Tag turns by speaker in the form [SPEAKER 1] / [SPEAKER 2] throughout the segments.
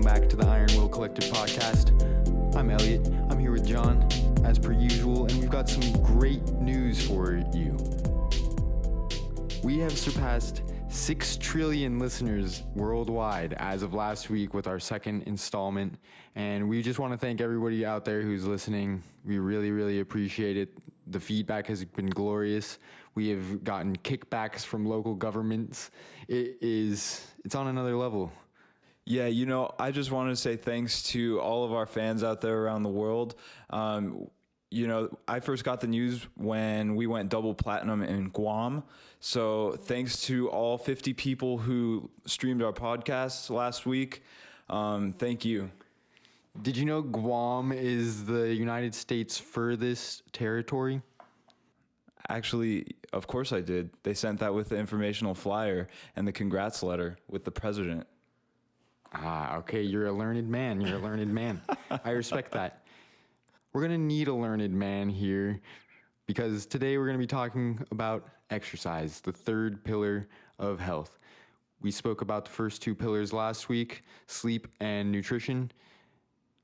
[SPEAKER 1] back to the Iron Will Collective podcast. I'm Elliot. I'm here with Jon, as per usual, and we've got some great news for you. We have surpassed 6 trillion listeners worldwide as of last week with our second installment, and we just want to thank everybody out there who's listening. We really, really appreciate it. The feedback has been glorious. We have gotten kickbacks from local governments. It's on another level.
[SPEAKER 2] Yeah, I just wanted to say thanks to all of our fans out there around the world. I first got the news when we went double platinum in Guam. So thanks to all 50 people who streamed our podcasts last week. Thank you.
[SPEAKER 1] Did you know Guam is the United States' furthest territory?
[SPEAKER 2] Actually, of course I did. They sent that with the informational flyer and the congrats letter with the president.
[SPEAKER 1] Okay, you're a learned man. I respect that. We're going to need a learned man here because today we're going to be talking about exercise, the third pillar of health. We spoke about the first 2 pillars last week, sleep and nutrition.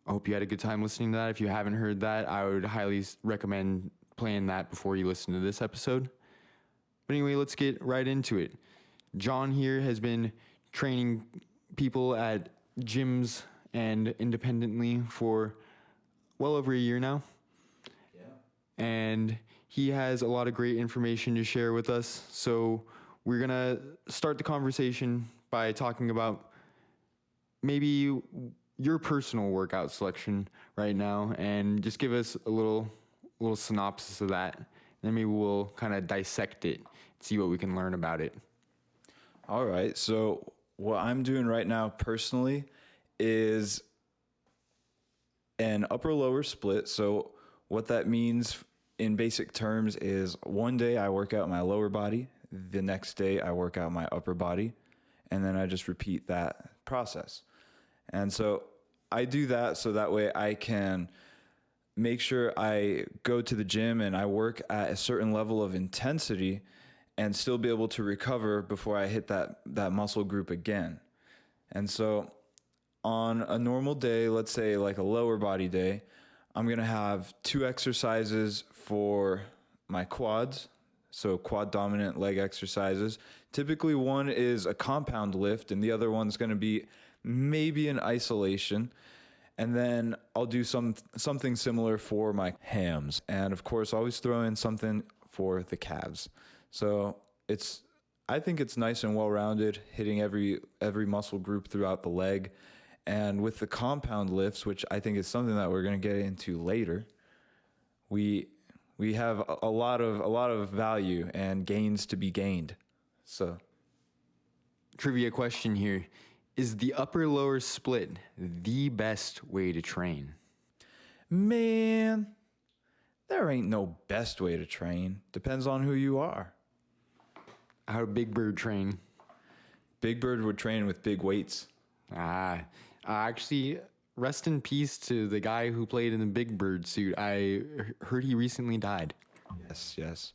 [SPEAKER 1] I hope you had a good time listening to that. If you haven't heard that, I would highly recommend playing that before you listen to this episode. But anyway, let's get right into it. Jon here has been training people at gyms and independently for well over a year now. Yeah. And he has a lot of great information to share with us. So we're going to start the conversation by talking about maybe your personal workout selection right now and just give us a little synopsis of that. Then maybe we'll kind of dissect it, see what we can learn about it.
[SPEAKER 2] All right. So what I'm doing right now personally is an upper-lower split. So what that means in basic terms is one day I work out my lower body, the next day I work out my upper body, and then I just repeat that process. And so I do that so that way I can make sure I go to the gym and I work at a certain level of intensity and still be able to recover before I hit that muscle group again. And so on a normal day, let's say like a lower body day, I'm going to have 2 exercises for my quads, so quad dominant leg exercises. Typically one is a compound lift and the other one's going to be maybe an isolation. And then I'll do something similar for my hams. And of course, always throw in something for the calves. So I think it's nice and well-rounded, hitting every muscle group throughout the leg. And with the compound lifts, which I think is something that we're going to get into later, we have a lot of value and gains to be gained. So,
[SPEAKER 1] trivia question here. Is the upper-lower split the best way to train?
[SPEAKER 2] Man, there ain't no best way to train. Depends on who you are.
[SPEAKER 1] How did Big Bird train?
[SPEAKER 2] Big Bird would train with big weights.
[SPEAKER 1] Actually, rest in peace to the guy who played in the Big Bird suit. I heard he recently died.
[SPEAKER 2] Yes.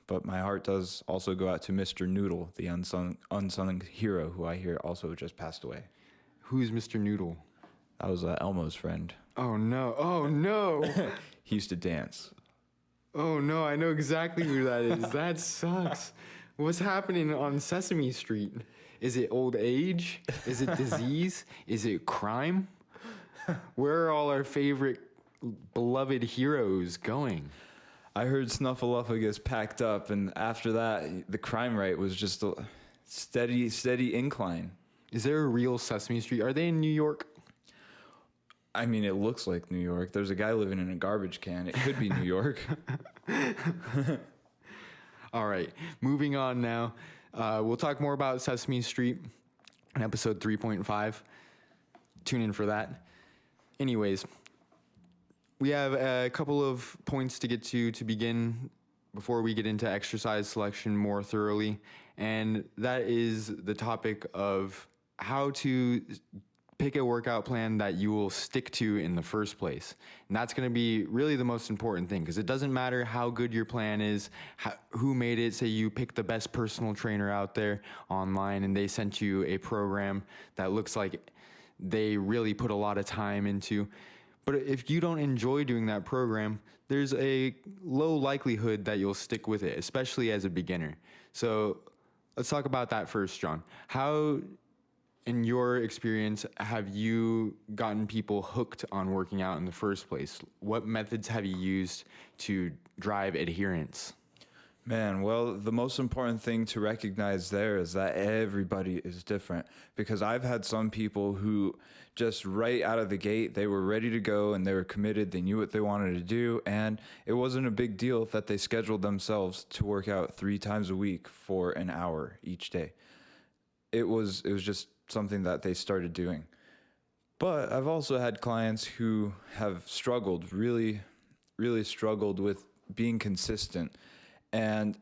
[SPEAKER 2] But my heart does also go out to Mr. Noodle, the unsung hero, who I hear also just passed away.
[SPEAKER 1] Who's Mr. Noodle?
[SPEAKER 2] That was Elmo's friend.
[SPEAKER 1] Oh, no.
[SPEAKER 2] He used to dance.
[SPEAKER 1] Oh, no, I know exactly who that is. That sucks. What's happening on Sesame Street? Is it old age? Is it disease? Is it crime? Where are all our favorite beloved heroes going?
[SPEAKER 2] I heard Snuffleupagus packed up, and after that, the crime rate was just a steady incline.
[SPEAKER 1] Is there a real Sesame Street? Are they in New York?
[SPEAKER 2] I mean, it looks like New York. There's a guy living in a garbage can. It could be New York.
[SPEAKER 1] All right, moving on now. We'll talk more about Sesame Street in episode 3.5. Tune in for that. Anyways, we have a couple of points to get to begin before we get into exercise selection more thoroughly. And that is the topic of how to pick a workout plan that you will stick to in the first place. And that's going to be really the most important thing, because it doesn't matter how good your plan is, who made it. Say you pick the best personal trainer out there online and they sent you a program that looks like they really put a lot of time into. But if you don't enjoy doing that program, there's a low likelihood that you'll stick with it, especially as a beginner. So let's talk about that first, John. How, in your experience, have you gotten people hooked on working out in the first place? What methods have you used to drive adherence?
[SPEAKER 2] Man, well, the most important thing to recognize there is that everybody is different, because I've had some people who just right out of the gate, they were ready to go and they were committed. They knew what they wanted to do. And it wasn't a big deal that they scheduled themselves to work out 3 times a week for an hour each day. It was just something that they started doing. But I've also had clients who have struggled, really, really struggled with being consistent. And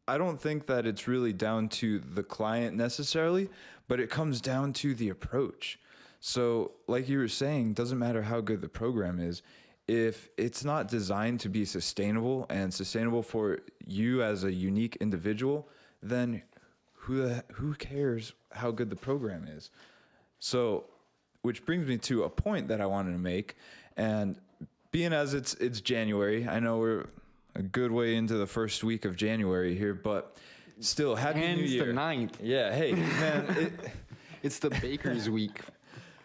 [SPEAKER 2] I don't think that it's really down to the client necessarily, but it comes down to the approach. So like you were saying, doesn't matter how good the program is, if it's not designed to be sustainable and sustainable for you as a unique individual, then who cares how good the program is? So, which brings me to a point that I wanted to make. And being as it's January, I know we're a good way into the first week of January here, but still, Happy New Year.
[SPEAKER 1] The 9th.
[SPEAKER 2] Yeah, hey, man.
[SPEAKER 1] It's the baker's week,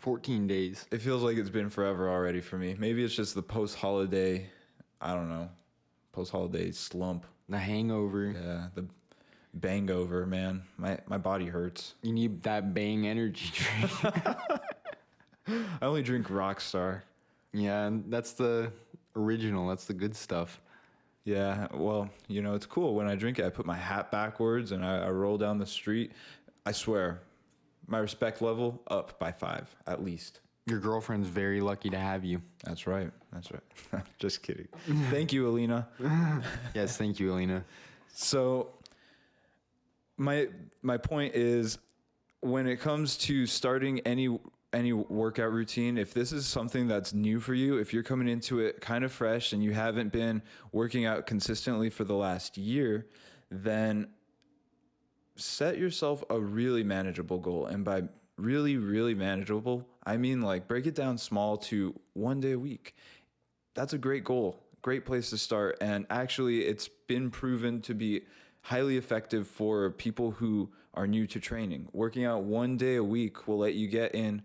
[SPEAKER 1] 14 days.
[SPEAKER 2] It feels like it's been forever already for me. Maybe it's just the post-holiday, I don't know, post-holiday slump.
[SPEAKER 1] The hangover.
[SPEAKER 2] Yeah, the bangover, man. My body hurts.
[SPEAKER 1] You need that bang energy drink.
[SPEAKER 2] I only drink Rockstar.
[SPEAKER 1] Yeah, and that's the original. That's the good stuff.
[SPEAKER 2] Yeah, well, it's cool. When I drink it, I put my hat backwards and I roll down the street. I swear, my respect level up by 5, at least.
[SPEAKER 1] Your girlfriend's very lucky to have you.
[SPEAKER 2] That's right. Just kidding. Thank you, Alina.
[SPEAKER 1] Yes, thank you, Alina.
[SPEAKER 2] So my point is, when it comes to starting any workout routine, if this is something that's new for you, if you're coming into it kind of fresh and you haven't been working out consistently for the last year, then set yourself a really manageable goal. And by really, really manageable, I mean like break it down small to 1 day a week. That's a great goal, great place to start. And actually, it's been proven to be highly effective for people who are new to training. Working out 1 day a week will let you get in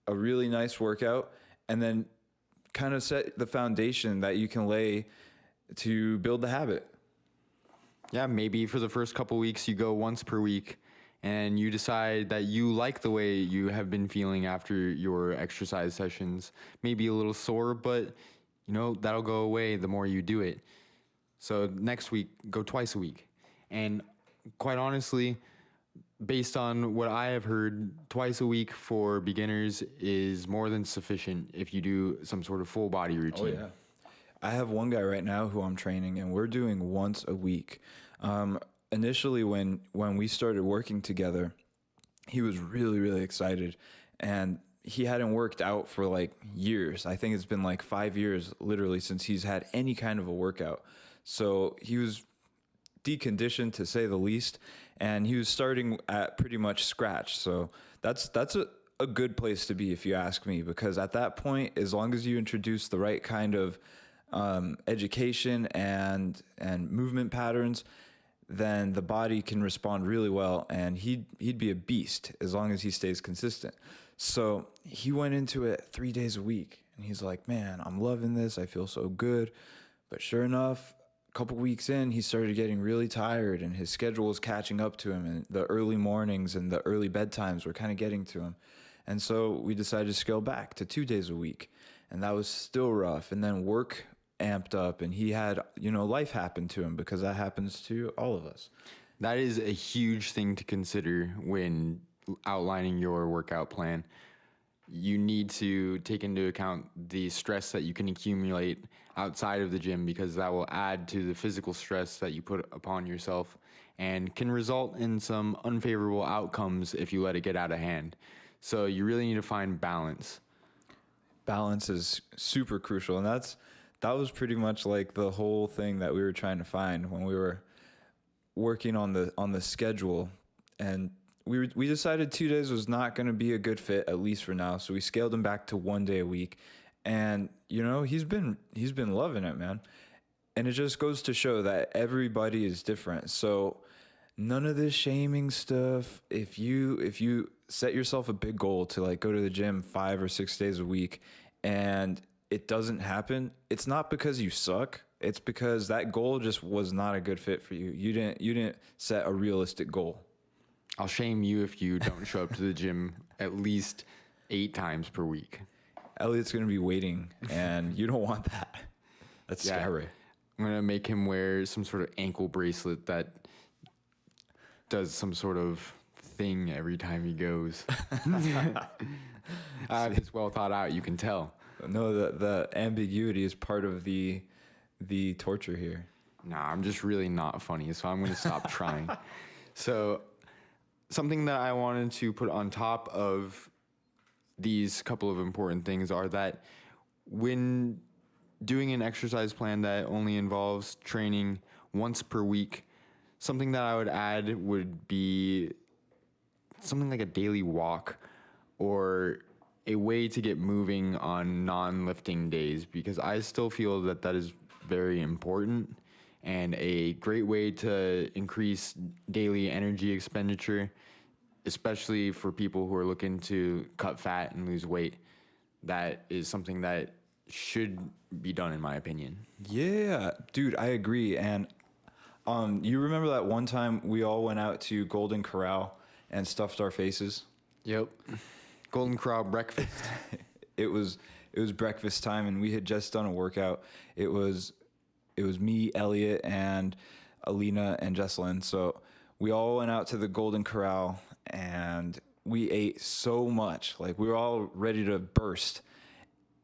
[SPEAKER 2] a really nice workout and then kind of set the foundation that you can lay to build the habit.
[SPEAKER 1] Yeah, maybe for the first couple weeks you go once per week and you decide that you like the way you have been feeling after your exercise sessions. Maybe a little sore, but that'll go away the more you do it. So next week, go twice a week. And quite honestly, based on what I have heard, twice a week for beginners is more than sufficient if you do some sort of full body routine.
[SPEAKER 2] Oh, yeah. I have one guy right now who I'm training, and we're doing once a week. Initially, when we started working together, he was really, really excited, and he hadn't worked out for like years. I think it's been like 5 years, literally, since he's had any kind of a workout. So he was deconditioned, to say the least, and he was starting at pretty much scratch. So that's a good place to be, if you ask me, because at that point, as long as you introduce the right kind of education and movement patterns, then the body can respond really well, and he'd be a beast as long as he stays consistent. So he went into it 3 days a week, and he's like, man, I'm loving this. I feel so good. But sure enough, a couple weeks in, he started getting really tired, and his schedule was catching up to him, and the early mornings and the early bedtimes were kind of getting to him. And so we decided to scale back to 2 days a week, and that was still rough. And then work amped up, and he had, life happened to him, because that happens to all of us.
[SPEAKER 1] That is a huge thing to consider when outlining your workout plan. You need to take into account the stress that you can accumulate outside of the gym, because that will add to the physical stress that you put upon yourself and can result in some unfavorable outcomes if you let it get out of hand. So you really need to find balance.
[SPEAKER 2] Balance is super crucial, and that was pretty much like the whole thing that we were trying to find when we were working on the schedule. And we decided 2 days was not going to be a good fit, at least for now. So we scaled him back to 1 day a week, and he's been loving it, man. And it just goes to show that everybody is different. So none of this shaming stuff. If you set yourself a big goal to like go to the gym 5 or 6 days a week, and it doesn't happen, it's not because you suck. It's because that goal just was not a good fit for you. You didn't set a realistic goal.
[SPEAKER 1] I'll shame you if you don't show up to the gym at least 8 times per week.
[SPEAKER 2] Elliot's going to be waiting, and you don't want that. That's scary.
[SPEAKER 1] I'm going to make him wear some sort of ankle bracelet that does some sort of thing every time he goes. It's well thought out, you can tell.
[SPEAKER 2] No, the ambiguity is part of the torture here.
[SPEAKER 1] Nah, I'm just really not funny, so I'm going to stop trying. So something that I wanted to put on top of these couple of important things are that when doing an exercise plan that only involves training once per week, something that I would add would be something like a daily walk or a way to get moving on non-lifting days, because I still feel that that is very important and a great way to increase daily energy expenditure, especially for people who are looking to cut fat and lose weight. That is something that should be done, in my opinion.
[SPEAKER 2] Yeah, dude, I agree. And you remember that one time we all went out to Golden Corral and stuffed our faces?
[SPEAKER 1] Yep. Golden Corral breakfast.
[SPEAKER 2] It was breakfast time, and we had just done a workout. It was me, Elliot, and Alina and Jesselyn. So we all went out to the Golden Corral, and we ate so much. Like, we were all ready to burst.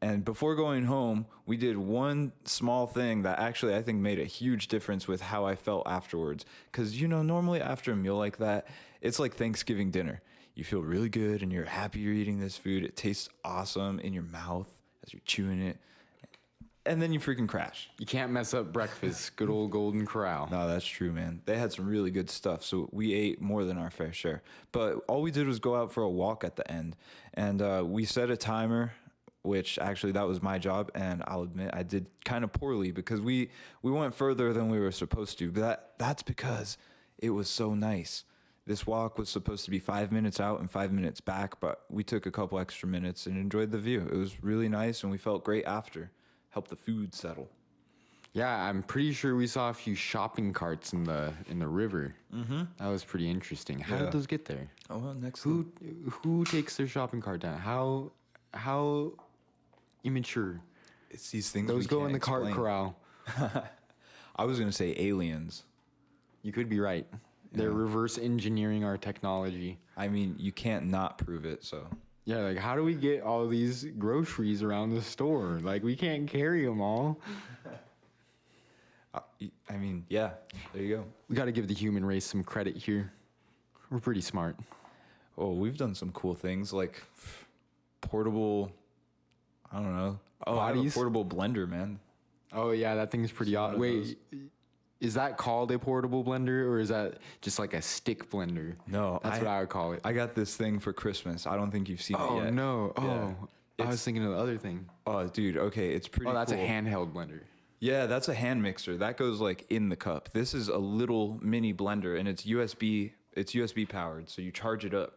[SPEAKER 2] And before going home, we did one small thing that actually I think made a huge difference with how I felt afterwards. Because, normally after a meal like that, it's like Thanksgiving dinner. You feel really good and you're happy you're eating this food. It tastes awesome in your mouth as you're chewing it. And then you freaking crash.
[SPEAKER 1] You can't mess up breakfast. Good old Golden Corral.
[SPEAKER 2] No, that's true, man. They had some really good stuff, so we ate more than our fair share. But all we did was go out for a walk at the end. And we set a timer, which actually that was my job, and I'll admit I did kind of poorly because we went further than we were supposed to. But that's because it was so nice. This walk was supposed to be 5 minutes out and 5 minutes back, but we took a couple extra minutes and enjoyed the view. It was really nice, and we felt great after. Helped the food settle.
[SPEAKER 1] Yeah, I'm pretty sure we saw a few shopping carts in the river. Mm-hmm. That was pretty interesting. How did those get there?
[SPEAKER 2] Oh, well, next.
[SPEAKER 1] Who takes their shopping cart down? How immature?
[SPEAKER 2] It's these things.
[SPEAKER 1] Those go in the cart corral.
[SPEAKER 2] I was gonna say aliens.
[SPEAKER 1] You could be right. They're reverse engineering our technology.
[SPEAKER 2] I mean, you can't not prove it. So.
[SPEAKER 1] Yeah, like, how do we get all these groceries around the store? Like, we can't carry them all.
[SPEAKER 2] I mean, yeah, there you go.
[SPEAKER 1] We got to give the human race some credit here. We're pretty smart.
[SPEAKER 2] Oh, we've done some cool things like portable, I don't know. Oh, I have a portable blender, man.
[SPEAKER 1] Oh, yeah, that thing's pretty awesome. Wait, is that called a portable blender, or is that just like a stick blender?
[SPEAKER 2] No,
[SPEAKER 1] that's what I would call it.
[SPEAKER 2] I got this thing for Christmas. I don't think you've seen it yet.
[SPEAKER 1] Oh, no. Oh, yeah. I was thinking of the other thing.
[SPEAKER 2] Oh, dude. Okay, it's pretty cool.
[SPEAKER 1] Oh, that's a handheld blender.
[SPEAKER 2] Yeah, that's a hand mixer. That goes like in the cup. This is a little mini blender, and it's USB. It's USB powered, so you charge it up.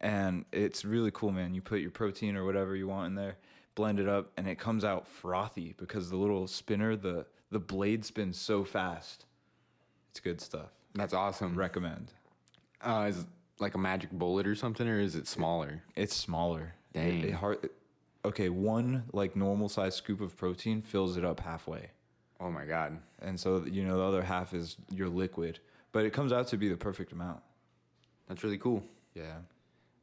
[SPEAKER 2] And it's really cool, man. You put your protein or whatever you want in there, blend it up, and it comes out frothy because the little spinner, the blade spins so fast. It's good stuff.
[SPEAKER 1] That's awesome.
[SPEAKER 2] Recommend.
[SPEAKER 1] Is it like a magic bullet or something, or is it smaller?
[SPEAKER 2] It's smaller.
[SPEAKER 1] Dang.
[SPEAKER 2] Okay, one like normal size scoop of protein fills it up halfway.
[SPEAKER 1] Oh my God.
[SPEAKER 2] And so, the other half is your liquid. But it comes out to be the perfect amount.
[SPEAKER 1] That's really cool.
[SPEAKER 2] Yeah.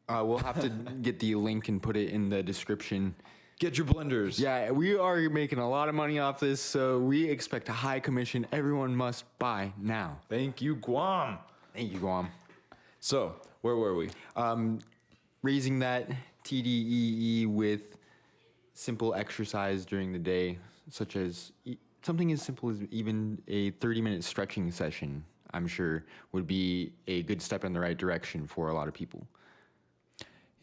[SPEAKER 1] We'll have to get the link and put it in the description.
[SPEAKER 2] Get your blenders.
[SPEAKER 1] Yeah, we are making a lot of money off this, so we expect a high commission. Everyone must buy now.
[SPEAKER 2] Thank you, Guam.
[SPEAKER 1] Thank you, Guam.
[SPEAKER 2] So, where were we?
[SPEAKER 1] Raising that TDEE with simple exercise during the day, such as something as simple as even a 30-minute stretching session. I'm sure would be a good step in the right direction for a lot of people.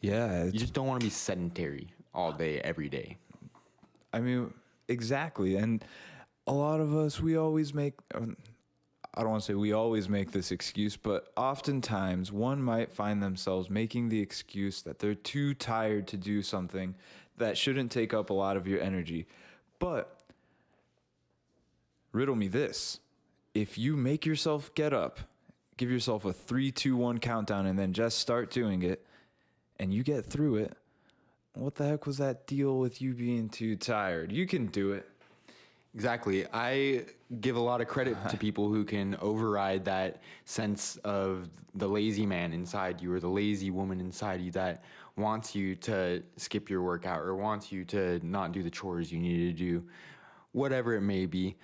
[SPEAKER 2] Yeah,
[SPEAKER 1] You just don't want to be sedentary all day, every day.
[SPEAKER 2] I mean, exactly. And a lot of us, we always make, I don't want to say we always make this excuse, but oftentimes one might find themselves making the excuse that they're too tired to do something that shouldn't take up a lot of your energy. But riddle me this. If you make yourself get up, give yourself a 3, 2, 1 countdown, and then just start doing it, and you get through it, what the heck was that deal with you being too tired? You can do it.
[SPEAKER 1] Exactly. I give a lot of credit to people who can override that sense of the lazy man inside you or the lazy woman inside you that wants you to skip your workout or wants you to not do the chores you need to do, whatever it may be.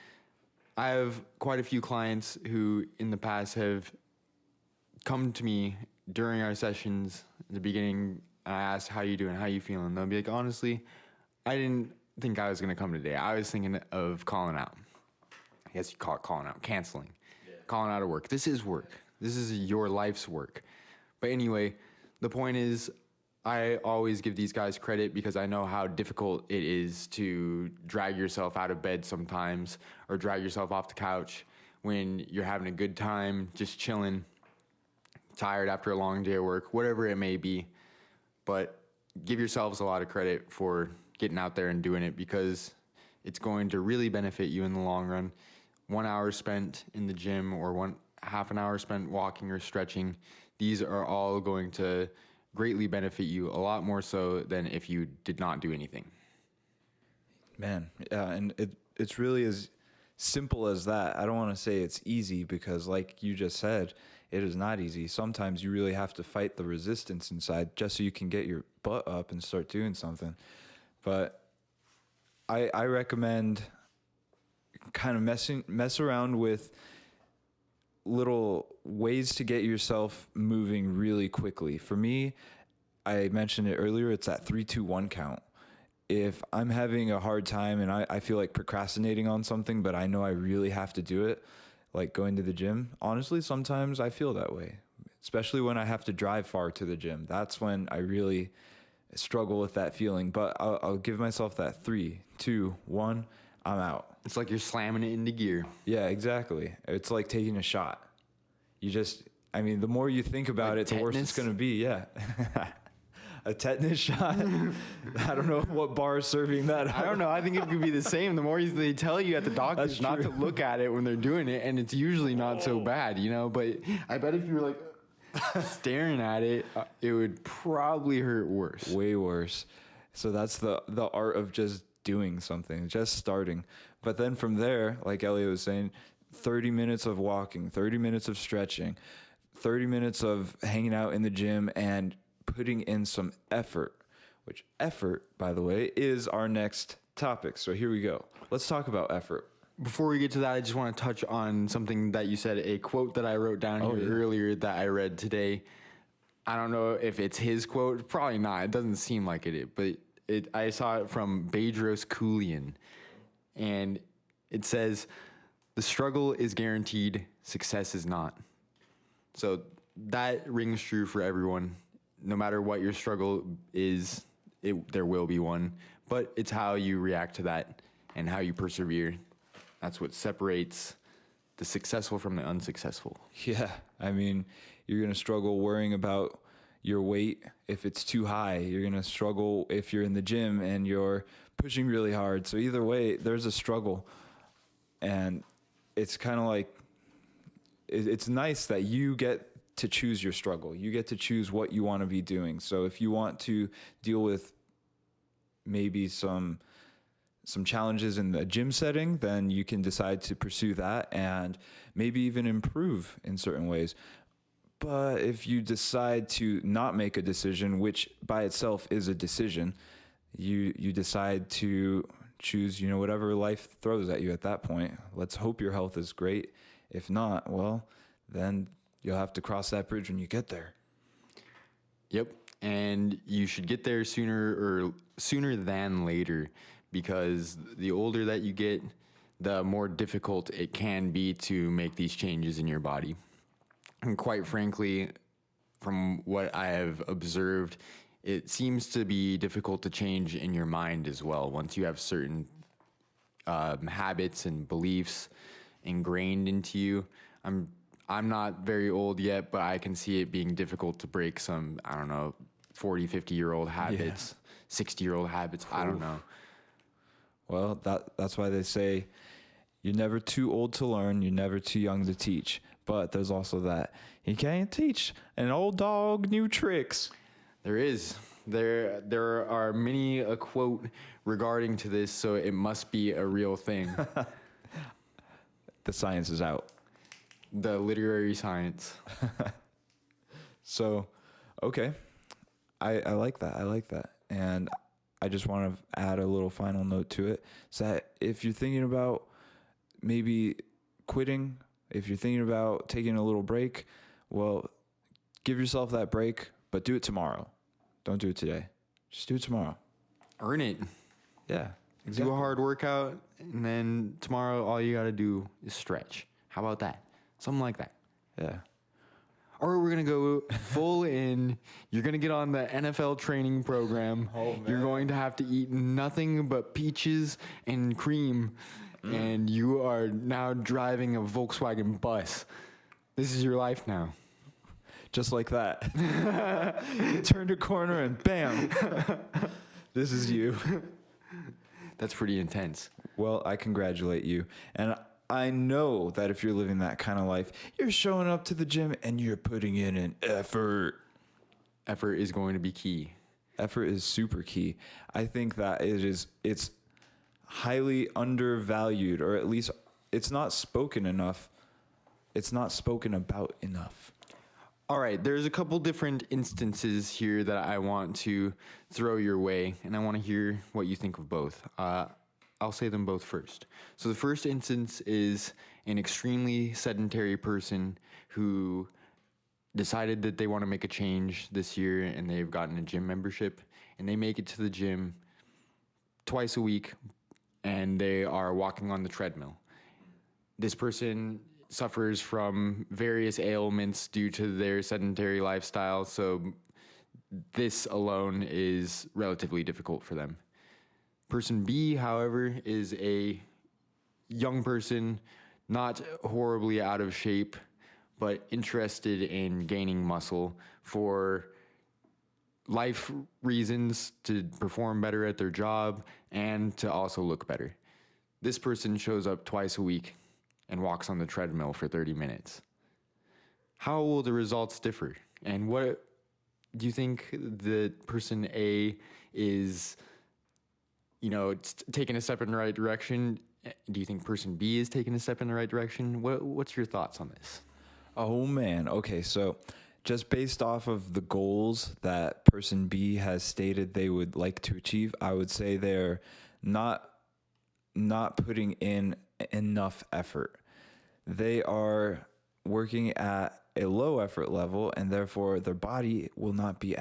[SPEAKER 1] I have quite a few clients who in the past have come to me during our sessions at the beginning. I asked, how you doing? How you feeling? They'll be like, honestly, I didn't think I was going to come today. I was thinking of calling out. I guess you call it calling out, canceling, calling out of work. This is work. This is your life's work. But anyway, the point is, I always give these guys credit because I know how difficult it is to drag yourself out of bed sometimes or drag yourself off the couch when you're having a good time, just chilling, tired after a long day of work, whatever it may be. But give yourselves a lot of credit for getting out there and doing it because it's going to really benefit you in the long run. 1 hour spent in the gym or half an hour spent walking or stretching, these are all going to greatly benefit you a lot more so than if you did not do anything.
[SPEAKER 2] Man, yeah, and it's really as simple as that. I don't want to say it's easy because like you just said, it is not easy. Sometimes you really have to fight the resistance inside just so you can get your butt up and start doing something. But I recommend kind of mess around with little ways to get yourself moving really quickly. For me, I mentioned it earlier, it's that 3, 2, 1 count. If I'm having a hard time and I feel like procrastinating on something, but I know I really have to do it, like going to the gym, honestly, sometimes I feel that way, especially when I have to drive far to the gym. That's when I really struggle with that feeling, but I'll give myself that 3, 2, 1, I'm out.
[SPEAKER 1] It's like you're slamming it into gear.
[SPEAKER 2] Yeah, exactly. It's like taking a shot. The more you think about it, the worse it's going to be. Yeah. A tetanus shot. I don't know what bar is serving that.
[SPEAKER 1] I don't know. I think it could be the same. The more they tell you at the doctors not to look at it when they're doing it, and it's usually not so bad, But I bet if you were like staring at it, it would probably hurt worse.
[SPEAKER 2] Way worse. So that's the art of just doing something, just starting. But then from there, like Elliot was saying, 30 minutes of walking, 30 minutes of stretching, 30 minutes of hanging out in the gym and putting in some effort, which effort, by the way, is our next topic. So here we go. Let's talk about effort.
[SPEAKER 1] Before we get to that, I just want to touch on something that you said, a quote that I wrote down earlier that I read today. I don't know if it's his quote. Probably not. It doesn't seem like it, but I saw it from Bedros Keuilian, and it says, "The struggle is guaranteed, success is not." So that rings true for everyone. No matter what your struggle is, there will be one, but it's how you react to that and how you persevere. That's what separates the successful from the unsuccessful.
[SPEAKER 2] Yeah. You're going to struggle worrying about your weight if it's too high. You're going to struggle if you're in the gym and you're pushing really hard. So either way, there's a struggle. And it's kind of like, it's nice that you get to choose your struggle. You get to choose what you want to be doing. So if you want to deal with maybe some challenges in the gym setting, then you can decide to pursue that and maybe even improve in certain ways. But if you decide to not make a decision, which by itself is a decision, you decide to choose, whatever life throws at you at that point. Let's hope your health is great. If not, well, then you'll have to cross that bridge when you get there.
[SPEAKER 1] Yep. And you should get there sooner than later, because the older that you get, the more difficult it can be to make these changes in your body. And quite frankly, from what I have observed, it seems to be difficult to change in your mind as well. Once you have certain habits and beliefs ingrained into you, I'm not very old yet, but I can see it being difficult to break some, I don't know, 40, 50-year-old habits, 60-year-old habits. I don't know.
[SPEAKER 2] Well, that's why they say you're never too old to learn, you're never too young to teach. But there's also that you can't teach an old dog new tricks.
[SPEAKER 1] There is. There are many a quote regarding to this, so it must be a real thing.
[SPEAKER 2] The science is out.
[SPEAKER 1] The literary science.
[SPEAKER 2] So, okay. I like that. I like that. And I just want to add a little final note to it. Is that if you're thinking about maybe quitting, if you're thinking about taking a little break, well, give yourself that break, but do it tomorrow. Don't do it today. Just do it tomorrow.
[SPEAKER 1] Earn it.
[SPEAKER 2] Yeah,
[SPEAKER 1] Do a hard workout, and then tomorrow all you got to do is stretch. How about that? Something like that.
[SPEAKER 2] Yeah.
[SPEAKER 1] Or we're going to go full in. You're going to get on the NFL training program.
[SPEAKER 2] Oh, man.
[SPEAKER 1] You're going to have to eat nothing but peaches and cream. And you are now driving a Volkswagen bus. This is your life now.
[SPEAKER 2] Just like that. You turned a corner and bam. This is you.
[SPEAKER 1] That's pretty intense.
[SPEAKER 2] Well, I congratulate you. And I know that if you're living that kind of life, you're showing up to the gym and you're putting in an effort.
[SPEAKER 1] Effort is going to be key.
[SPEAKER 2] Effort is super key. I think that it's highly undervalued, or at least it's not spoken enough. It's not spoken about enough.
[SPEAKER 1] All right, there's a couple different instances here that I want to throw your way, and I want to hear what you think of both. I'll say them both first. So the first instance is an extremely sedentary person who decided that they want to make a change this year, and they've gotten a gym membership, and they make it to the gym twice a week, and they are walking on the treadmill. This person suffers from various ailments due to their sedentary lifestyle, so this alone is relatively difficult for them. Person B, however, is a young person, not horribly out of shape, but interested in gaining muscle for life reasons, to perform better at their job and to also look better. This person shows up twice a week and walks on the treadmill for 30 minutes. How will the results differ? And what do you think the person A is, taking a step in the right direction? Do you think person B is taking a step in the right direction? What's your thoughts on this?
[SPEAKER 2] Oh man. Okay, so just based off of the goals that person B has stated they would like to achieve, I would say they're not putting in enough effort. They are working at a low effort level, and therefore their body will not be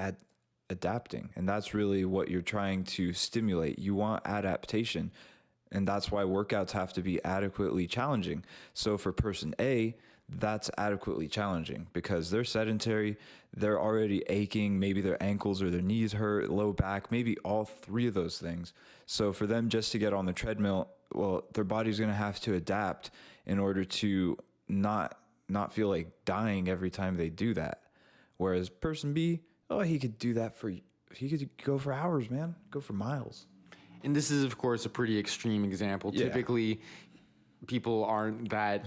[SPEAKER 2] adapting. And that's really what you're trying to stimulate. You want adaptation, and that's why workouts have to be adequately challenging. So for person A, that's adequately challenging because they're sedentary, they're already aching, maybe their ankles or their knees hurt, low back, maybe all three of those things. So for them just to get on the treadmill, well, their body's going to have to adapt in order to not feel like dying every time they do that. Whereas person B, he could do that he could go for hours, man, go for miles.
[SPEAKER 1] And this is, of course, a pretty extreme example.
[SPEAKER 2] Yeah.
[SPEAKER 1] Typically, people aren't that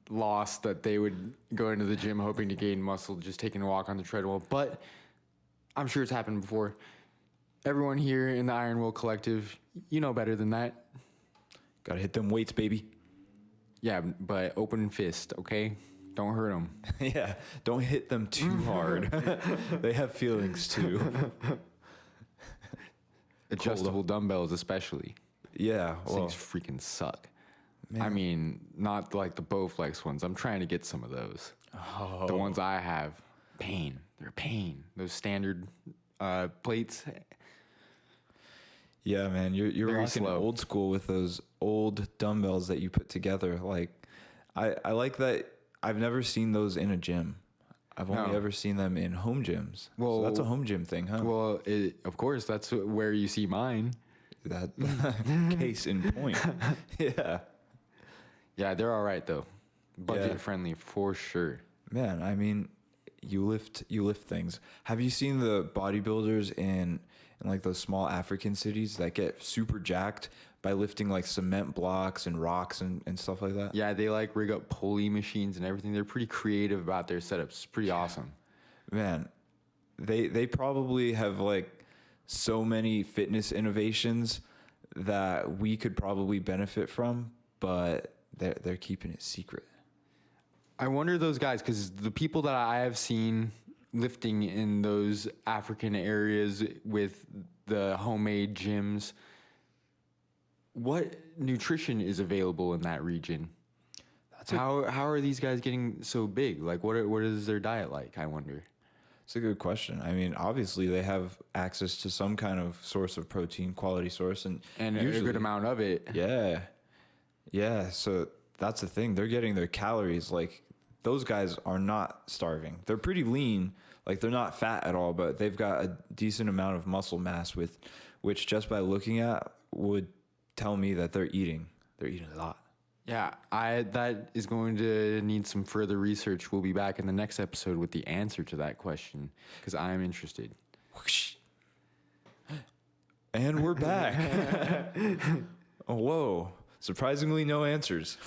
[SPEAKER 1] lost that they would go into the gym hoping to gain muscle, just taking a walk on the treadmill. But I'm sure it's happened before. Everyone here in the Iron Will Collective, you know better than that.
[SPEAKER 2] Gotta hit them weights, baby.
[SPEAKER 1] Yeah, but open fist, okay? Don't hurt them.
[SPEAKER 2] Yeah, don't hit them too hard. They have feelings too.
[SPEAKER 1] Adjustable dumbbells especially.
[SPEAKER 2] Yeah,
[SPEAKER 1] Those
[SPEAKER 2] well,
[SPEAKER 1] things freaking suck.
[SPEAKER 2] man.
[SPEAKER 1] I mean, not like the Bowflex ones. I'm trying to get some of those. The ones I have, pain. They're pain. Those standard plates.
[SPEAKER 2] Yeah, man, you're
[SPEAKER 1] Very
[SPEAKER 2] rocking
[SPEAKER 1] slow.
[SPEAKER 2] old school with those old dumbbells that you put together. Like, I like that. I've never seen those in a gym. I've only
[SPEAKER 1] No.
[SPEAKER 2] ever seen them in home gyms. So that's a
[SPEAKER 1] Well,
[SPEAKER 2] home gym thing, huh?
[SPEAKER 1] well, of course, that's where you see mine.
[SPEAKER 2] That case in point. Yeah.
[SPEAKER 1] Yeah, they're all right though. Budget friendly for sure.
[SPEAKER 2] Man, I mean, you lift things. Have you seen the bodybuilders in like those small African cities that get super jacked by lifting like cement blocks and rocks and stuff like that?
[SPEAKER 1] Yeah, they like rig up pulley machines and everything. They're pretty creative about their setups. It's pretty awesome.
[SPEAKER 2] Man, they probably have like so many fitness innovations that we could probably benefit from, but they're keeping it secret.
[SPEAKER 1] I wonder those guys, because the people that I have seen lifting in those African areas with the homemade gyms, what nutrition is available in that region? How are these guys getting so big? Like, what is their diet like? I wonder.
[SPEAKER 2] It's a good question. I mean, obviously they have access to some kind of source of protein, quality source, and
[SPEAKER 1] usually, a good amount of it.
[SPEAKER 2] Yeah, yeah. So that's the thing. They're getting their calories. Like, those guys are not starving. They're pretty lean. Like, they're not fat at all, but they've got a decent amount of muscle mass, which just by looking at would tell me that they're eating. They're eating a lot.
[SPEAKER 1] Yeah, that is going to need some further research. We'll be back in the next episode with the answer to that question because I'm interested.
[SPEAKER 2] Whoosh. And we're back. Oh, whoa. Surprisingly, no answers.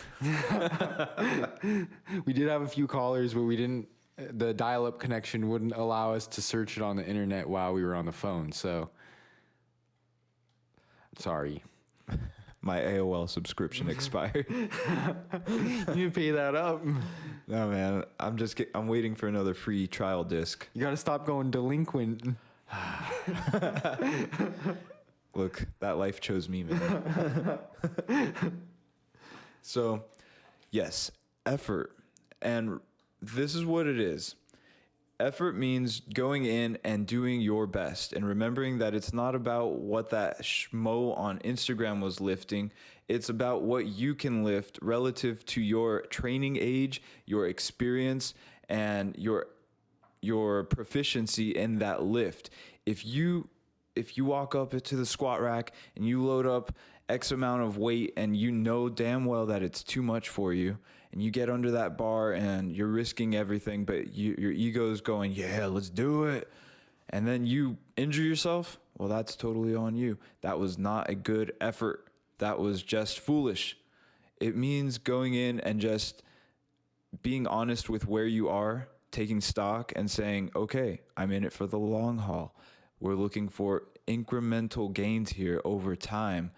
[SPEAKER 1] We did have a few callers, but we didn't. The dial-up connection wouldn't allow us to search it on the internet while we were on the phone. So, sorry.
[SPEAKER 2] My AOL subscription expired.
[SPEAKER 1] You pay that up.
[SPEAKER 2] No, man. I'm waiting for another free trial disc.
[SPEAKER 1] You got to stop going delinquent.
[SPEAKER 2] Look, that life chose me, man. So, yes, effort. And this is what it is. Effort means going in and doing your best and remembering that it's not about what that schmo on Instagram was lifting. It's about what you can lift relative to your training age, your experience, and your proficiency in that lift. If you walk up to the squat rack and you load up X amount of weight and you know damn well that it's too much for you, and you get under that bar and you're risking everything, but your ego is going, yeah, let's do it. And then you injure yourself, well, that's totally on you. That was not a good effort. That was just foolish. It means going in and just being honest with where you are, taking stock and saying, okay, I'm in it for the long haul. We're looking for incremental gains here over time.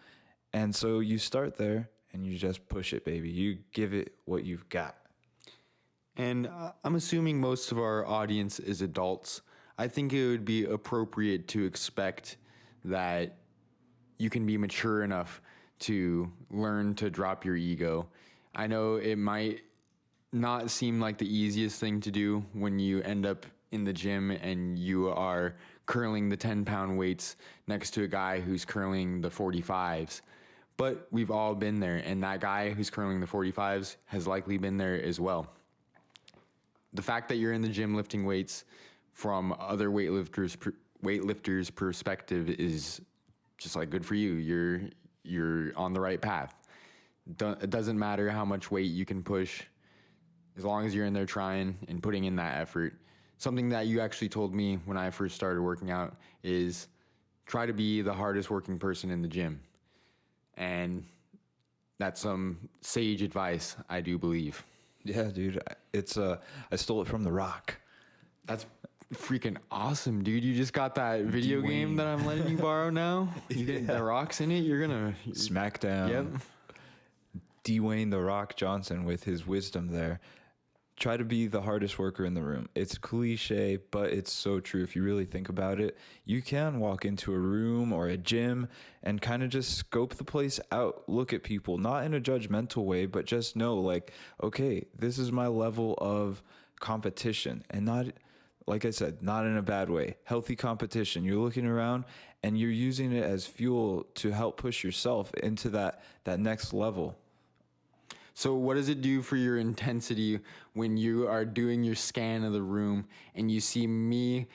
[SPEAKER 2] And so you start there and you just push it, baby. You give it what you've got.
[SPEAKER 1] And I'm assuming most of our audience is adults. I think it would be appropriate to expect that you can be mature enough to learn to drop your ego. I know it might not seem like the easiest thing to do when you end up in the gym and you are curling the 10-pound weights next to a guy who's curling the 45s. But we've all been there, and that guy who's curling the 45s has likely been there as well. The fact that you're in the gym lifting weights from other weightlifters' perspective is just like good for you. You're on the right path. It doesn't matter how much weight you can push, as long as you're in there trying and putting in that effort. Something that you actually told me when I first started working out is try to be the hardest working person in the gym. And that's some sage advice, I do believe.
[SPEAKER 2] Yeah, dude. I stole it from The Rock.
[SPEAKER 1] That's freaking awesome, dude. You just got that video game that I'm letting you borrow now? You get the rocks in it, you're gonna...
[SPEAKER 2] Smackdown.
[SPEAKER 1] Yep.
[SPEAKER 2] Dwayne The Rock Johnson with his wisdom there. Try to be the hardest worker in the room. It's cliche, but it's so true. If you really think about it, you can walk into a room or a gym and kind of just scope the place out, look at people, not in a judgmental way, but just know like, okay, this is my level of competition, and not, like I said, not in a bad way. Healthy competition. You're looking around and you're using it as fuel to help push yourself into that next level.
[SPEAKER 1] So what does it do for your intensity when you are doing your scan of the room and you see me?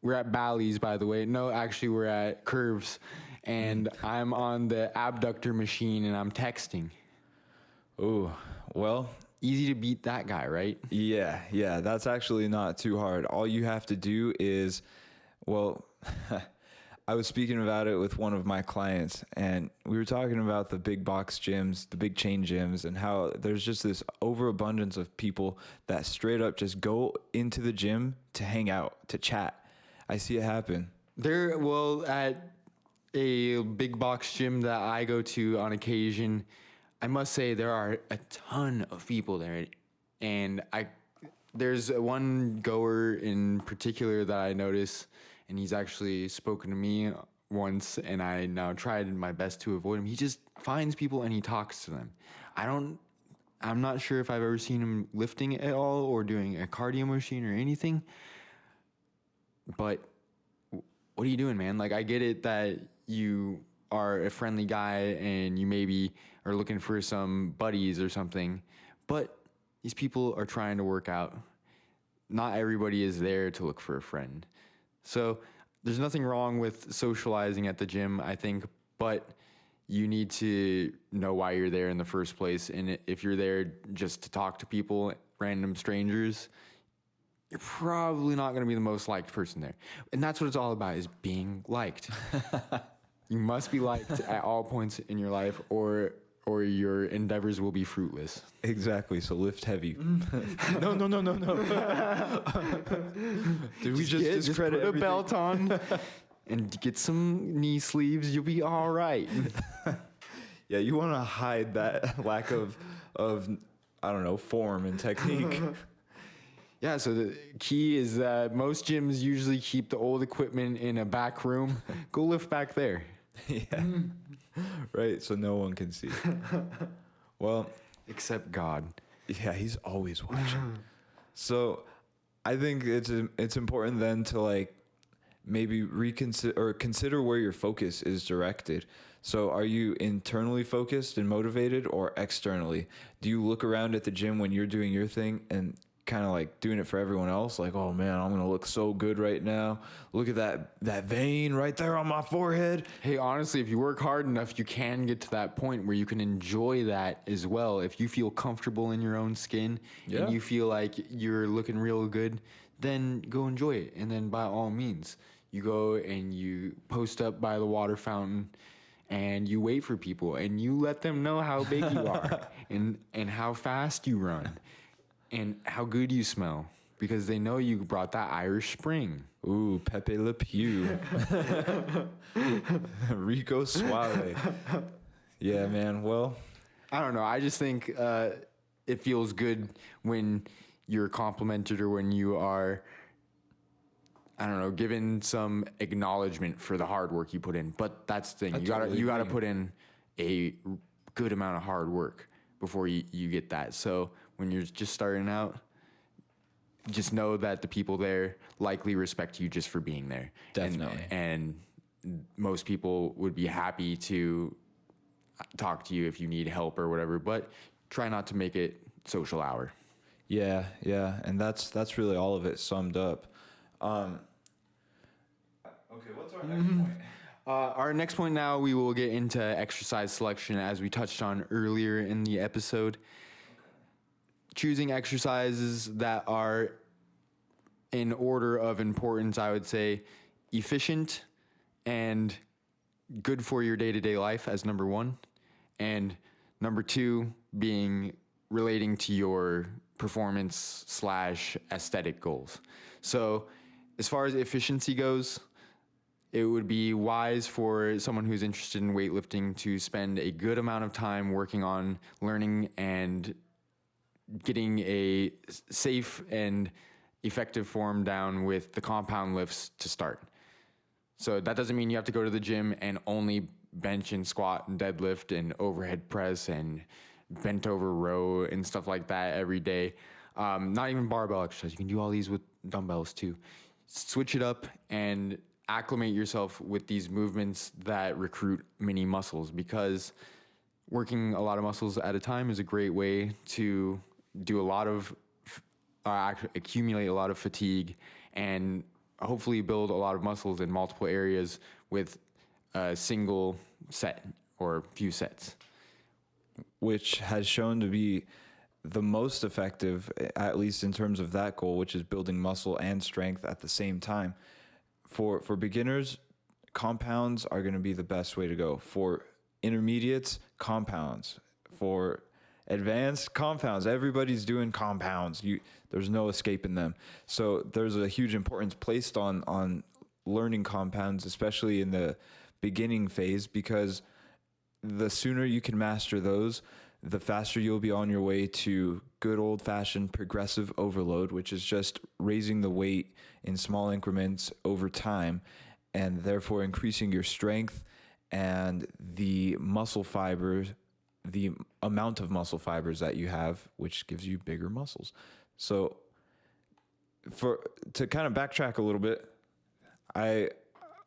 [SPEAKER 1] We're at Bally's, by the way. No, actually, we're at Curves, and I'm on the abductor machine and I'm texting.
[SPEAKER 2] Oh, well,
[SPEAKER 1] Easy to beat that guy, right?
[SPEAKER 2] yeah, that's actually not too hard. All you have to do is, well, I was speaking about it with one of my clients, and we were talking about the big box gyms, the big chain gyms, and how there's just this overabundance of people that straight up just go into the gym to hang out, to chat. I see it happen.
[SPEAKER 1] Well, at a big box gym that I go to on occasion, I must say there are a ton of people there, and there's one goer in particular that I notice, and he's actually spoken to me once, and I now tried my best to avoid him. He just finds people and he talks to them. I'm not sure if I've ever seen him lifting at all or doing a cardio machine or anything, but what are you doing, man? Like, I get it that you are a friendly guy and you maybe are looking for some buddies or something, but these people are trying to work out. Not everybody is there to look for a friend. So there's nothing wrong with socializing at the gym, I think, but you need to know why you're there in the first place. And if you're there just to talk to people, random strangers, you're probably not going to be the most liked person there. And that's what it's all about, is being liked. You must be liked at all points in your life, or your endeavors will be fruitless.
[SPEAKER 2] Exactly. So lift heavy. No. Did we just discredit
[SPEAKER 1] put
[SPEAKER 2] everything?
[SPEAKER 1] a belt on and get some knee sleeves? You'll be all right.
[SPEAKER 2] Yeah, you want to hide that lack of I don't know, form and technique.
[SPEAKER 1] Yeah, so the key is that most gyms usually keep the old equipment in a back room. Go lift back there.
[SPEAKER 2] Yeah. Right, so no one can see. Well,
[SPEAKER 1] except God.
[SPEAKER 2] Yeah, he's always watching. So I think it's important then to like maybe reconsider or consider where your focus is directed. So are you internally focused and motivated, or externally? Do you look around at the gym when you're doing your thing and kind of like doing it for everyone else? Like, oh man, I'm going to look so good right now. Look at that vein right there on my forehead.
[SPEAKER 1] Hey, honestly, if you work hard enough, you can get to that point where you can enjoy that as well. If you feel comfortable in your own skin and you feel like you're looking real good, then go enjoy it. And then by all means, you go and you post up by the water fountain and you wait for people and you let them know how big you are and how fast you run. And how good you smell, because they know you brought that Irish Spring.
[SPEAKER 2] Ooh, Pepe Le Pew. Rico Suave. Yeah, man. Well,
[SPEAKER 1] I don't know. I just think it feels good when you're complimented or when you are, I don't know, given some acknowledgement for the hard work you put in. But that's the thing. You gotta put in a good amount of hard work before you get that. So when you're just starting out, just know that the people there likely respect you just for being there.
[SPEAKER 2] Definitely.
[SPEAKER 1] And most people would be happy to talk to you if you need help or whatever, but try not to make it social hour.
[SPEAKER 2] Yeah. And that's really all of it summed up. Okay, what's our next point?
[SPEAKER 1] Our next point now, we will get into exercise selection, as we touched on earlier in the episode. Choosing exercises that are in order of importance, I would say, efficient and good for your day-to-day life as number one. And number two being relating to your performance / aesthetic goals. So as far as efficiency goes, it would be wise for someone who's interested in weightlifting to spend a good amount of time working on learning and getting a safe and effective form down with the compound lifts to start. So that doesn't mean you have to go to the gym and only bench and squat and deadlift and overhead press and bent over row and stuff like that every day. Not even barbell exercise. You can do all these with dumbbells too. Switch it up and acclimate yourself with these movements that recruit many muscles, because working a lot of muscles at a time is a great way to do a lot of accumulate a lot of fatigue and hopefully build a lot of muscles in multiple areas with a single set or few sets.
[SPEAKER 2] Which has shown to be the most effective, at least in terms of that goal, which is building muscle and strength at the same time. For beginners, compounds are going to be the best way to go. For intermediates, compounds. For advanced, compounds. Everybody's doing compounds. There's no escaping them. So there's a huge importance placed on learning compounds, especially in the beginning phase, because the sooner you can master those, the faster you'll be on your way to good old-fashioned progressive overload, which is just raising the weight in small increments over time, and therefore increasing your strength and the muscle fibers, the amount of muscle fibers that you have, which gives you bigger muscles. So to kind of backtrack a little bit, I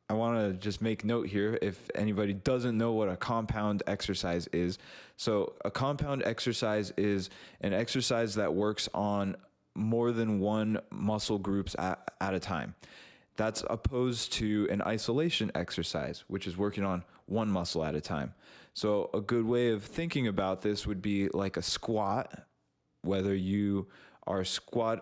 [SPEAKER 2] want to just make note here if anybody doesn't know what a compound exercise is. So a compound exercise is an exercise that works on more than one muscle groups at a time. That's opposed to an isolation exercise, which is working on one muscle at a time. So a good way of thinking about this would be like a squat, whether you are a squat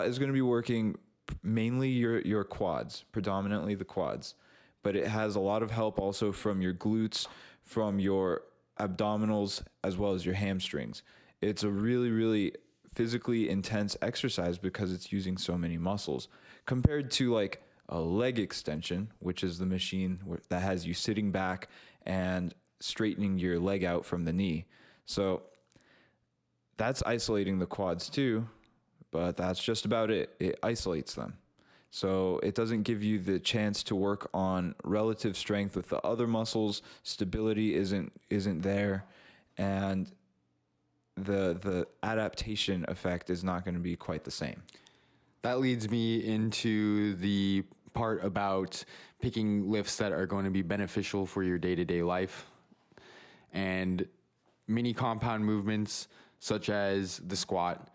[SPEAKER 2] is going to be working mainly your quads, predominantly the quads, but it has a lot of help also from your glutes, from your abdominals, as well as your hamstrings. It's a really, really physically intense exercise because it's using so many muscles compared to like a leg extension, which is the machine that has you sitting back and straightening your leg out from the knee. So that's isolating the quads too, but that's just about it. It isolates them. So it doesn't give you the chance to work on relative strength with the other muscles. Stability isn't there, and the adaptation effect is not going to be quite the same.
[SPEAKER 1] That leads me into the part about picking lifts that are going to be beneficial for your day-to-day life. And many compound movements, such as the squat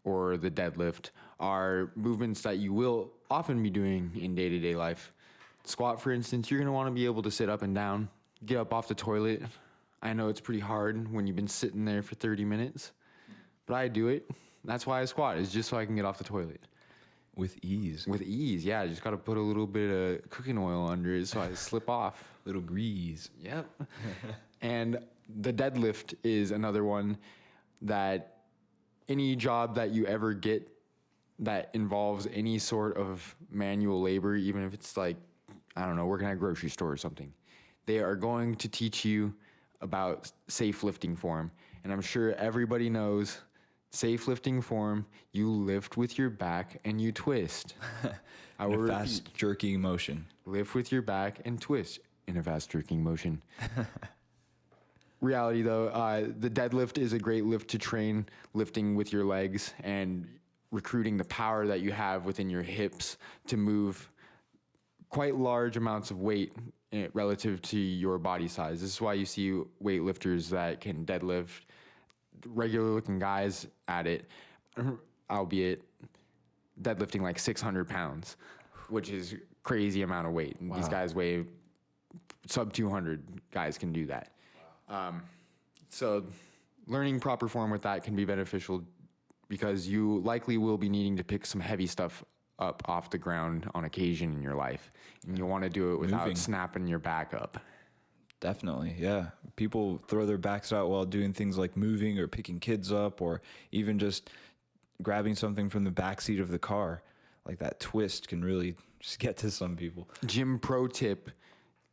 [SPEAKER 1] or the deadlift, are movements that you will often be doing in day-to-day life. Squat, for instance, you're going to want to be able to sit up and down, get up off the toilet. I know it's pretty hard when you've been sitting there for 30 minutes, but I do it. That's why I squat, is just so I can get off the toilet.
[SPEAKER 2] With ease.
[SPEAKER 1] With ease, yeah. I just got to put a little bit of cooking oil under it so I slip off.
[SPEAKER 2] Little grease.
[SPEAKER 1] Yep. And the deadlift is another one that any job that you ever get that involves any sort of manual labor, even if it's like, I don't know, working at a grocery store or something, they are going to teach you about safe lifting form. And I'm sure everybody knows safe lifting form, you lift with your back and you twist.
[SPEAKER 2] I will fast jerking motion.
[SPEAKER 1] Lift with your back and twist in a fast jerking motion. Reality though, the deadlift is a great lift to train lifting with your legs and recruiting the power that you have within your hips to move quite large amounts of weight relative to your body size. This is why you see weightlifters that can deadlift, regular looking guys at it, albeit deadlifting like 600 pounds, which is crazy amount of weight. Wow. These guys weigh sub 200 guys can do that. So learning proper form with that can be beneficial because you likely will be needing to pick some heavy stuff up off the ground on occasion in your life. And you'll want to do it without snapping your back up.
[SPEAKER 2] Definitely, yeah. People throw their backs out while doing things like moving or picking kids up or even just grabbing something from the backseat of the car. Like that twist can really just get to some people.
[SPEAKER 1] Gym pro tip: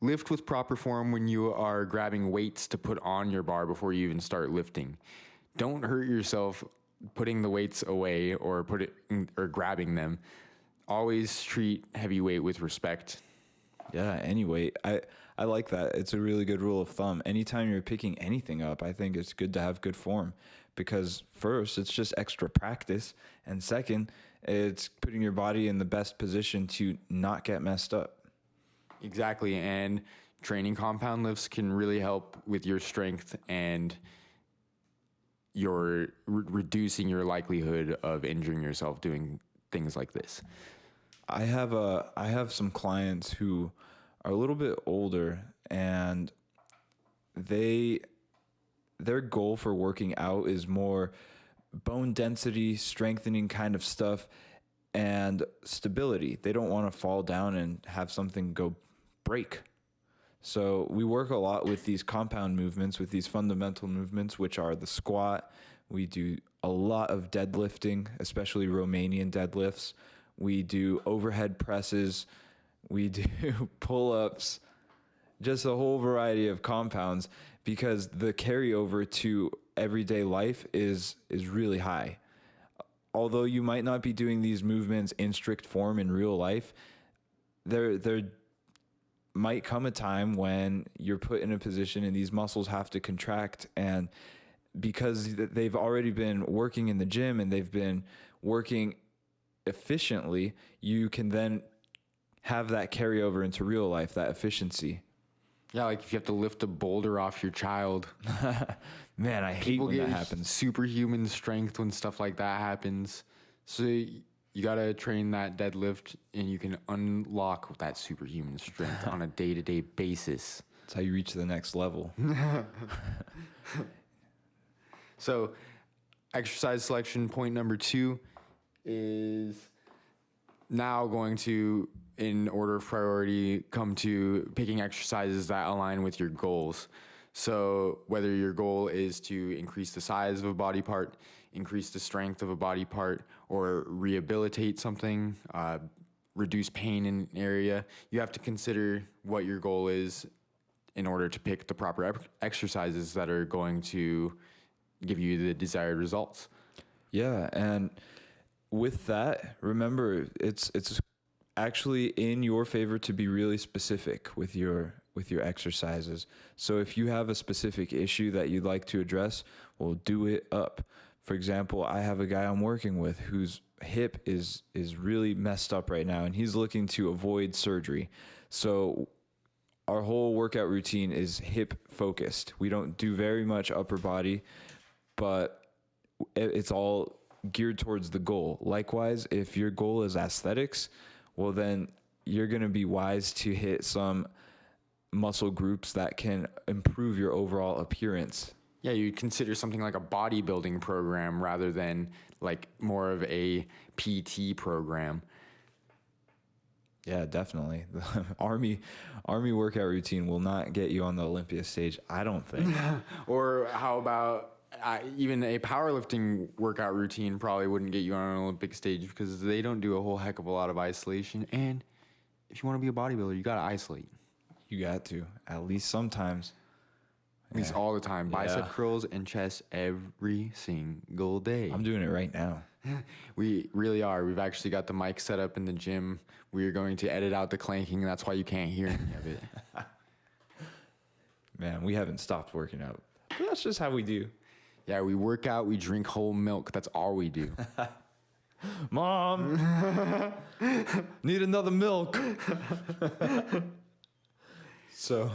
[SPEAKER 1] lift with proper form when you are grabbing weights to put on your bar before you even start lifting. Don't hurt yourself putting the weights away or grabbing them. Always treat heavy weight with respect.
[SPEAKER 2] Yeah, anyway, I like that. It's a really good rule of thumb. Anytime you're picking anything up, I think it's good to have good form because first, it's just extra practice. And second, It's putting your body in the best position to not get messed up.
[SPEAKER 1] Exactly. And training compound lifts can really help with your strength and your reducing your likelihood of injuring yourself doing things like this.
[SPEAKER 2] I have some clients who are a little bit older, and their goal for working out is more bone density, strengthening kind of stuff, and stability. They don't want to fall down and have something go break. So we work a lot with these compound movements, with these fundamental movements, which are the squat. We do a lot of deadlifting, especially Romanian deadlifts. We do overhead presses. We do pull-ups, just a whole variety of compounds, because the carryover to everyday life is really high. Although you might not be doing these movements in strict form in real life, there might come a time when you're put in a position and these muscles have to contract, and because they've already been working in the gym and they've been working efficiently, you can then have that carryover into real life, that efficiency.
[SPEAKER 1] Yeah, like if you have to lift a boulder off your child.
[SPEAKER 2] Man, I hate
[SPEAKER 1] People
[SPEAKER 2] when
[SPEAKER 1] get
[SPEAKER 2] that happens.
[SPEAKER 1] superhuman strength when stuff like that happens. So you got to train that deadlift, and you can unlock that superhuman strength on a day-to-day basis.
[SPEAKER 2] That's how you reach the next level.
[SPEAKER 1] So exercise selection point number 2 is now going to, in order of priority, come to picking exercises that align with your goals. So whether your goal is to increase the size of a body part, increase the strength of a body part, or rehabilitate something, reduce pain in an area, you have to consider what your goal is in order to pick the proper exercises that are going to give you the desired results.
[SPEAKER 2] Yeah, and with that, remember, it's actually in your favor to be really specific with your exercises. So if you have a specific issue that you'd like to address, well, do it up. For example, I have a guy I'm working with whose hip is really messed up right now, and he's looking to avoid surgery. So our whole workout routine is hip focused. We don't do very much upper body, but it's all geared towards the goal. Likewise, if your goal is aesthetics, well, then you're going to be wise to hit some muscle groups that can improve your overall appearance.
[SPEAKER 1] Yeah, you consider something like a bodybuilding program rather than like more of a PT program.
[SPEAKER 2] Yeah, definitely. The army workout routine will not get you on the Olympia stage, I don't think.
[SPEAKER 1] Or how about even a powerlifting workout routine probably wouldn't get you on an Olympic stage because they don't do a whole heck of a lot of isolation. And if you want to be a bodybuilder, you got to isolate.
[SPEAKER 2] You got to, at least sometimes.
[SPEAKER 1] At least all the time. Bicep curls and chest every single day.
[SPEAKER 2] I'm doing it right now.
[SPEAKER 1] We really are. We've actually got the mic set up in the gym. We are going to edit out the clanking. That's why you can't hear any of it.
[SPEAKER 2] Man, we haven't stopped working out. But that's just how we do.
[SPEAKER 1] Yeah, we work out. We drink whole milk. That's all we do.
[SPEAKER 2] Mom, need another milk. So,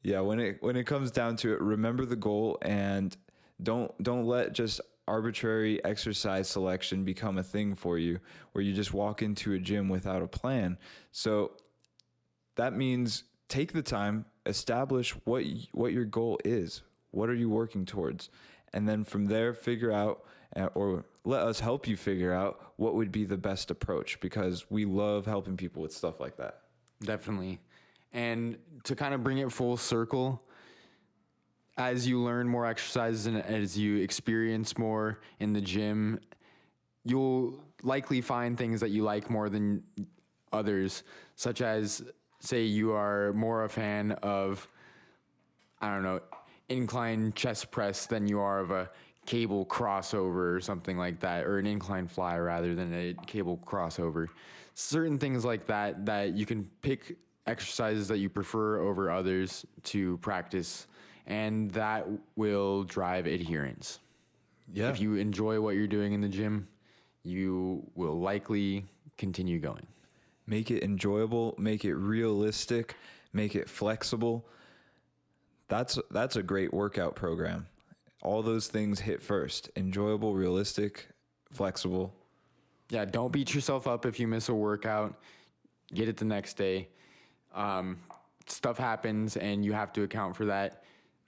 [SPEAKER 2] yeah, when it comes down to it, remember the goal and don't let just arbitrary exercise selection become a thing for you where you just walk into a gym without a plan. So that means take the time, establish what your goal is. What are you working towards? And then from there, figure out, or let us help you figure out what would be the best approach, because we love helping people with stuff like that.
[SPEAKER 1] Definitely. And to kind of bring it full circle, as you learn more exercises and as you experience more in the gym, you'll likely find things that you like more than others, such as, say, you are more a fan of, I don't know, incline chest press than you are of a cable crossover or something like that, or an incline fly rather than a cable crossover. Certain things like that you can pick exercises that you prefer over others to practice, and that will drive adherence.
[SPEAKER 2] Yeah.
[SPEAKER 1] If you enjoy what you're doing in the gym, you will likely continue going.
[SPEAKER 2] Make it enjoyable, make it realistic, make it flexible. That's a great workout program. All those things hit first. Enjoyable, realistic, flexible.
[SPEAKER 1] Yeah, don't beat yourself up if you miss a workout. Get it the next day. Stuff happens and you have to account for that.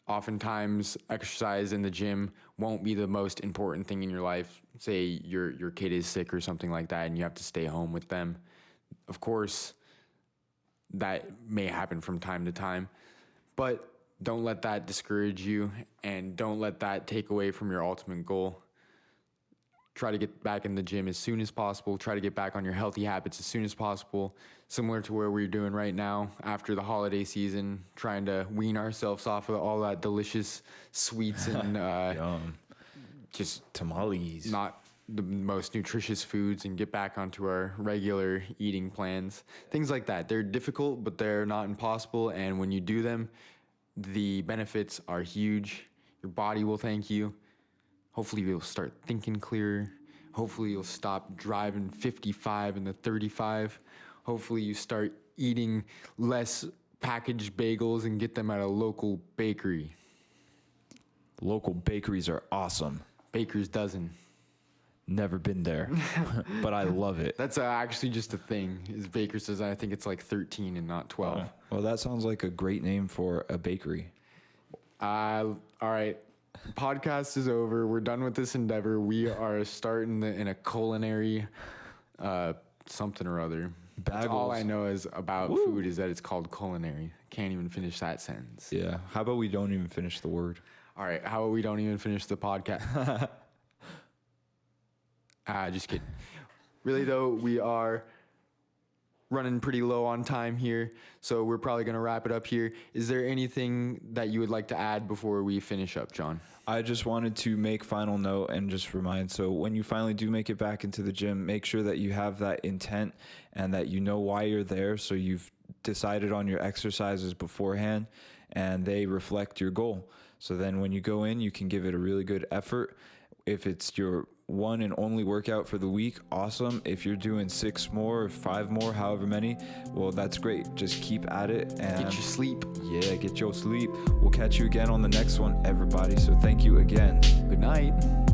[SPEAKER 1] Oftentimes, exercise in the gym won't be the most important thing in your life. Say your kid is sick or something like that and you have to stay home with them. Of course, that may happen from time to time, but don't let that discourage you and don't let that take away from your ultimate goal. Try to get back in the gym as soon as possible. Try to get back on your healthy habits as soon as possible, similar to where we're doing right now after the holiday season, trying to wean ourselves off of all that delicious sweets and just
[SPEAKER 2] tamales.
[SPEAKER 1] Not the most nutritious foods and get back onto our regular eating plans. Things like that. They're difficult, but they're not impossible. And when you do them, the benefits are huge. Your body will thank you. Hopefully you'll start thinking clearer. Hopefully you'll stop driving 55 in the 35. Hopefully you start eating less packaged bagels and get them at a local bakery.
[SPEAKER 2] Local bakeries are awesome.
[SPEAKER 1] Baker's Dozen.
[SPEAKER 2] Never been there, but I love it.
[SPEAKER 1] That's actually just a thing, is Baker's Dozen. I think it's like 13 and not 12.
[SPEAKER 2] Well, that sounds like a great name for a bakery.
[SPEAKER 1] All right. Podcast is over. We're done with this endeavor. We are starting in a culinary something or other. That's all I know is about food is that it's called culinary. Can't even finish that sentence.
[SPEAKER 2] Yeah. How about we don't even finish the word?
[SPEAKER 1] All right. How about we don't even finish the podcast? Just kidding. Really, though, we are running pretty low on time here, so we're probably going to wrap it up here. Is there anything that you would like to add before we finish up, John?
[SPEAKER 2] I just wanted to make final note and just remind, so when you finally do make it back into the gym, make sure that you have that intent and that you know why you're there, so you've decided on your exercises beforehand and they reflect your goal. So then when you go in, you can give it a really good effort. If it's your one and only workout for the week, awesome. If you're doing 6 more or 5 more, however many, well, that's great. Just keep at it and
[SPEAKER 1] get your sleep.
[SPEAKER 2] Yeah, get your sleep. We'll catch you again on the next one, everybody. So thank you again.
[SPEAKER 1] Good night.